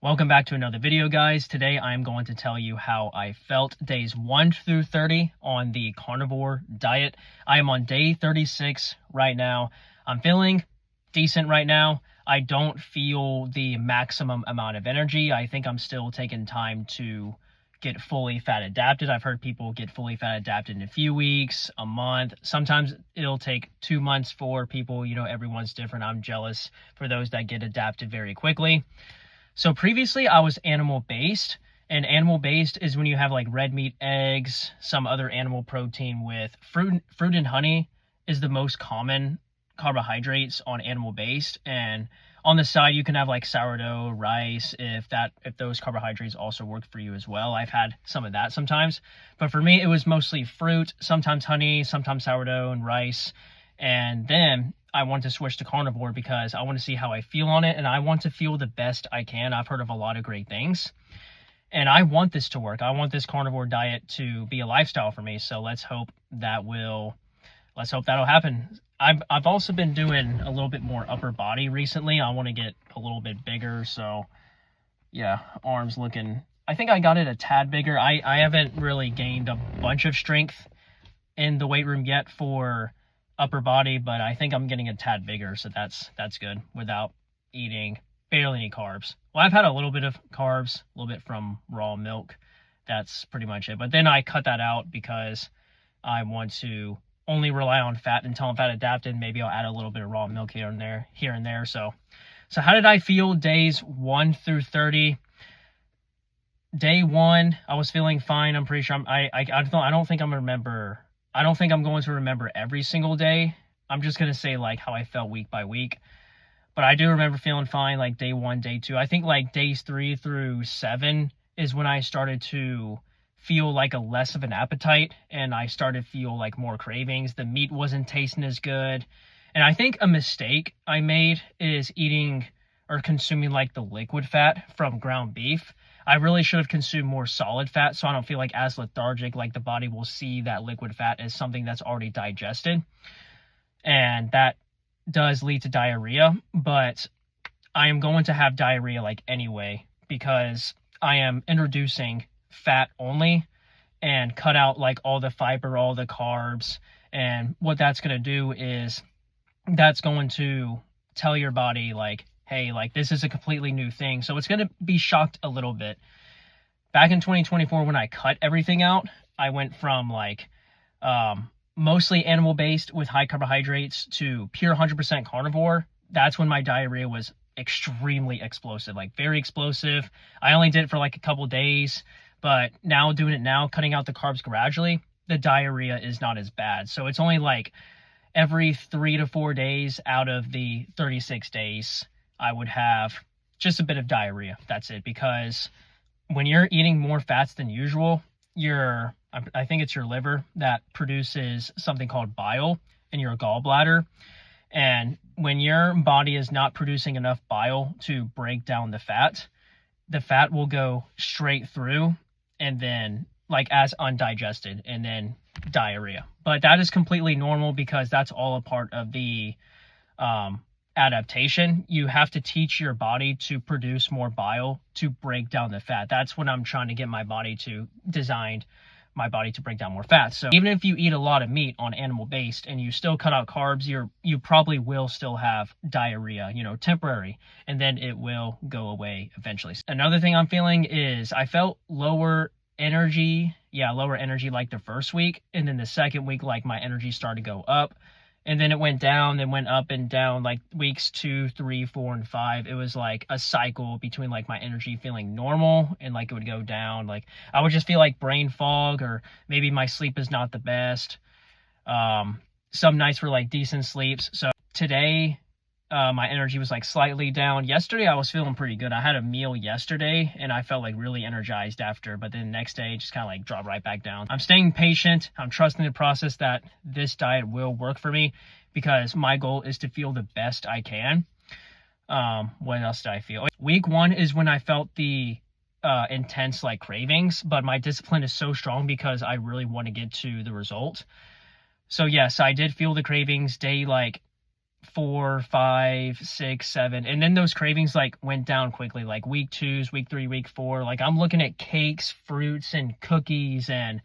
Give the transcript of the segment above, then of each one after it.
Welcome back to another video, guys. Today I'm going to tell you how I felt days 1 through 30 on the carnivore diet. I am on day 36 right now. I'm feeling decent right now. I don't feel the maximum amount of energy. I think I'm still taking time to get fully fat adapted. I've heard people get fully fat adapted in a few weeks, a month. Sometimes it'll take 2 months for people. Everyone's different. I'm jealous for those that get adapted very quickly. So previously I was animal-based, and animal-based is when you have like red meat, eggs, some other animal protein with fruit and honey is the most common carbohydrates on animal-based. And on the side you can have like sourdough, rice, if those carbohydrates also work for you as well. I've had some of that sometimes, but for me it was mostly fruit, sometimes honey, sometimes sourdough and rice. And then I want to switch to carnivore because I want to see how I feel on it, and I want to feel the best I can. I've heard of a lot of great things, and I want this to work. I want this carnivore diet to be a lifestyle for me. So let's hope that'll happen. I've also been doing a little bit more upper body recently. I want to get a little bit bigger. So yeah, arms looking, I think I got it a tad bigger. I haven't really gained a bunch of strength in the weight room yet for upper body, but I think I'm getting a tad bigger, so that's good without eating barely any carbs. Well, I've had a little bit of carbs, a little bit from raw milk. That's pretty much it. But then I cut that out because I want to only rely on fat until I'm fat adapted. Maybe I'll add a little bit of raw milk here and there. So how did I feel days 1 through 30? Day 1, I was feeling fine. I'm pretty sure I don't think I'm going to remember every single day. I'm just going to say like how I felt week by week. But I do remember feeling fine like day 1, day 2. I think like days 3 through 7 is when I started to feel like a less of an appetite, and I started to feel like more cravings. The meat wasn't tasting as good. And I think a mistake I made is eating or consuming like the liquid fat from ground beef. I really should have consumed more solid fat so I don't feel like as lethargic, like the body will see that liquid fat as something that's already digested. And that does lead to diarrhea, but I am going to have diarrhea like anyway because I am introducing fat only and cut out like all the fiber, all the carbs. And what that's going to do is that's going to tell your body like, hey, like this is a completely new thing. So it's going to be shocked a little bit. Back in 2024, when I cut everything out, I went from like mostly animal-based with high carbohydrates to pure 100% carnivore. That's when my diarrhea was extremely explosive, like very explosive. I only did it for like a couple days, but now doing it now, cutting out the carbs gradually, the diarrhea is not as bad. So it's only like every 3 to 4 days out of the 36 days, I would have just a bit of diarrhea. That's it. Because when you're eating more fats than usual, I think it's your liver that produces something called bile in your gallbladder. And when your body is not producing enough bile to break down the fat will go straight through and then like as undigested and then diarrhea. But that is completely normal because that's all a part of the adaptation. You have to teach your body to produce more bile to break down the fat. That's what I'm trying to get my body to break down more fat. So even if you eat a lot of meat on animal-based and you still cut out carbs, you probably will still have diarrhea, temporary, and then it will go away eventually. Another thing I'm feeling is I felt lower energy like the first week, and then the second week like my energy started to go up. And then it went down, then went up and down like weeks 2, 3, 4, and 5. It was like a cycle between like my energy feeling normal and like it would go down. Like I would just feel like brain fog, or maybe my sleep is not the best. Some nights were like decent sleeps. So today, my energy was like slightly down. Yesterday, I was feeling pretty good. I had a meal yesterday and I felt like really energized after, but then the next day just kind of like dropped right back down. I'm staying patient. I'm trusting the process that this diet will work for me because my goal is to feel the best I can. What else did I feel? Week 1 is when I felt the intense like cravings, but my discipline is so strong because I really want to get to the result. So yes, I did feel the cravings day like 4, 5, 6, 7, and then those cravings like went down quickly, like week 2, week 3, week 4. Like I'm looking at cakes, fruits, and cookies, and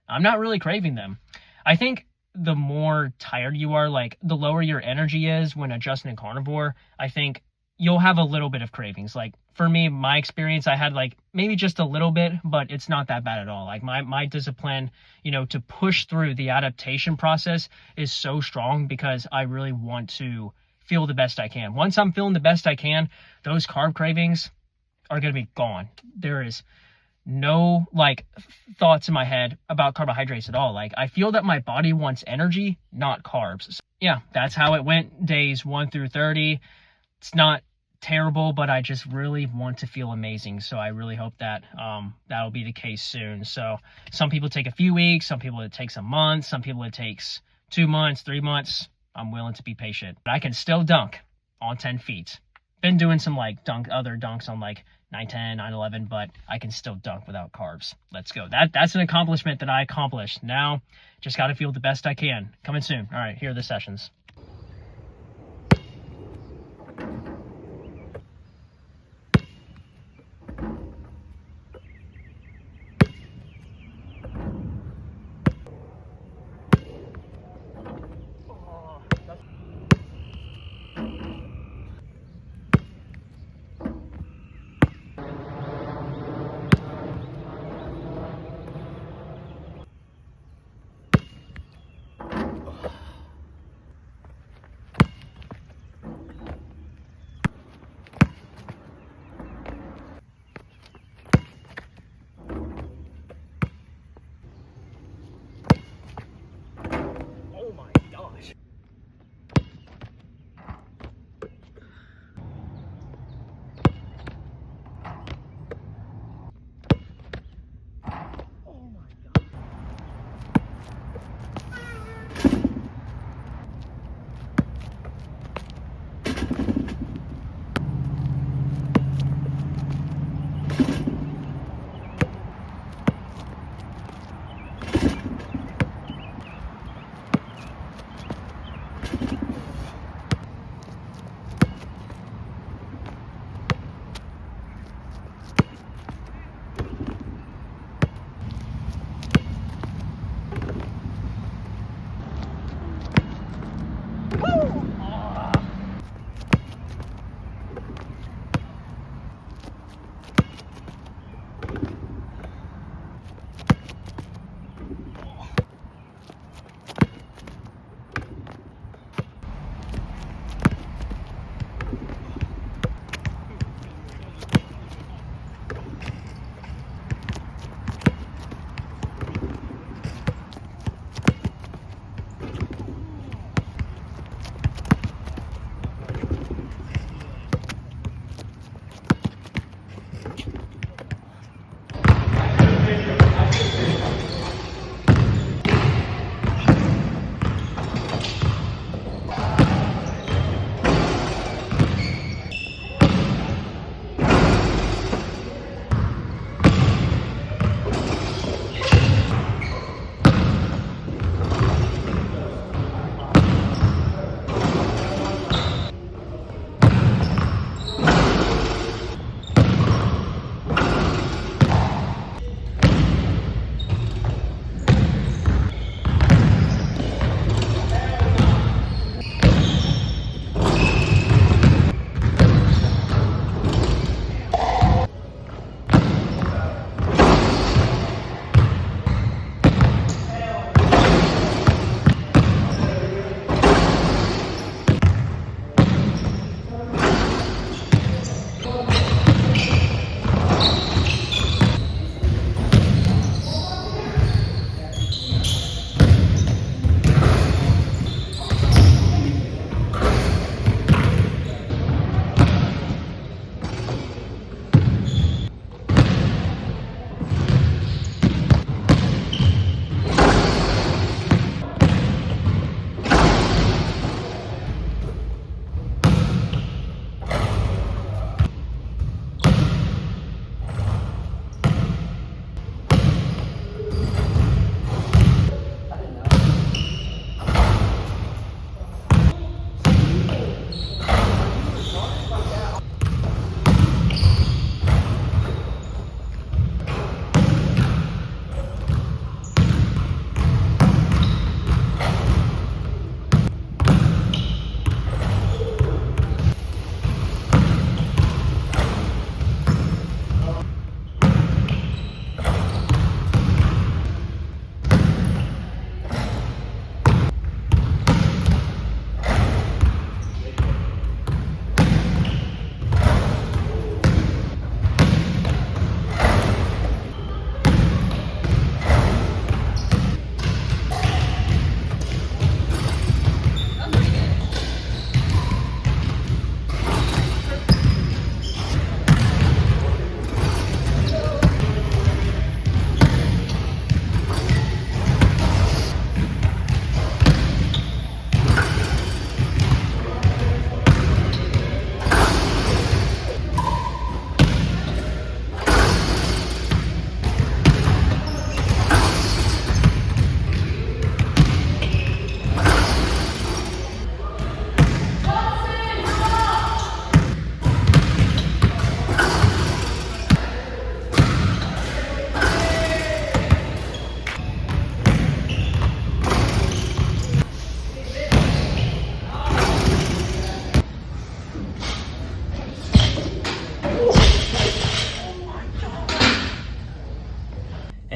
I'm not really craving them. I think the more tired you are, like the lower your energy is when adjusting to carnivore, I think you'll have a little bit of cravings. Like for me, my experience, I had like maybe just a little bit, but it's not that bad at all. Like my discipline, to push through the adaptation process is so strong because I really want to feel the best I can. Once I'm feeling the best I can, those carb cravings are going to be gone. There is no like thoughts in my head about carbohydrates at all. Like I feel that my body wants energy, not carbs. So, yeah, that's how it went days 1 through 30. It's not terrible, but I just really want to feel amazing. So I really hope that that'll be the case soon. So some people take a few weeks, some people it takes a month, some people it takes 2 months, 3 months. I'm willing to be patient. But I can still dunk on 10 feet. Been doing some like other dunks on like 910, 911, but I can still dunk without carbs. Let's go. That's an accomplishment that I accomplished. Now just got to feel the best I can. Coming soon. All right, here are the sessions.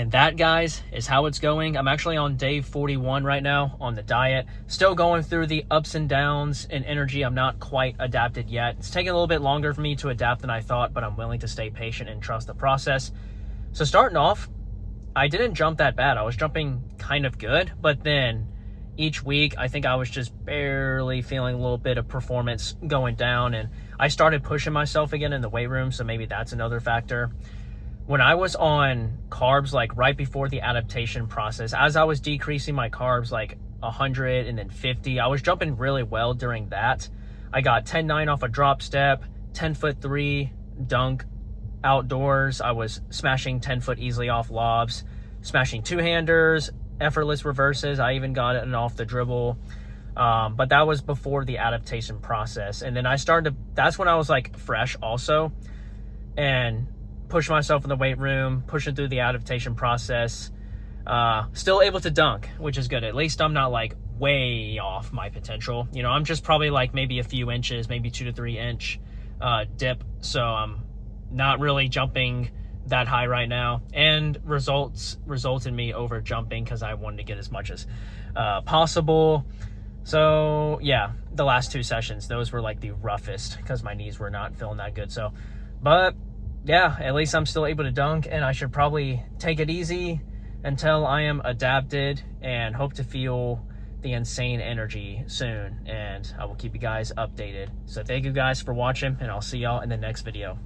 And that, guys, is how it's going. I'm actually on day 41 right now on the diet. Still going through the ups and downs in energy. I'm not quite adapted yet. It's taking a little bit longer for me to adapt than I thought, but I'm willing to stay patient and trust the process. So starting off, I didn't jump that bad. I was jumping kind of good, but then each week, I think I was just barely feeling a little bit of performance going down, and I started pushing myself again in the weight room, so maybe that's another factor. When I was on carbs, like right before the adaptation process, as I was decreasing my carbs like 100 and then 50, I was jumping really well during that. I got 10.9 off a drop step, 10'3" dunk outdoors. I was smashing 10 foot easily off lobs, smashing two-handers, effortless reverses. I even got it off the dribble. But that was before the adaptation process. And then that's when I was like fresh also, and push myself in the weight room, pushing through the adaptation process, still able to dunk, which is good. At least I'm not like way off my potential. You know, I'm just probably like maybe a few inches, maybe 2 to 3 inch dip. So I'm not really jumping that high right now, and result in me over jumping because I wanted to get as much as possible. So yeah, the last 2 sessions, those were like the roughest because my knees were not feeling that good. So, but yeah, at least I'm still able to dunk, and I should probably take it easy until I am adapted and hope to feel the insane energy soon. And I will keep you guys updated. So thank you guys for watching, and I'll see y'all in the next video.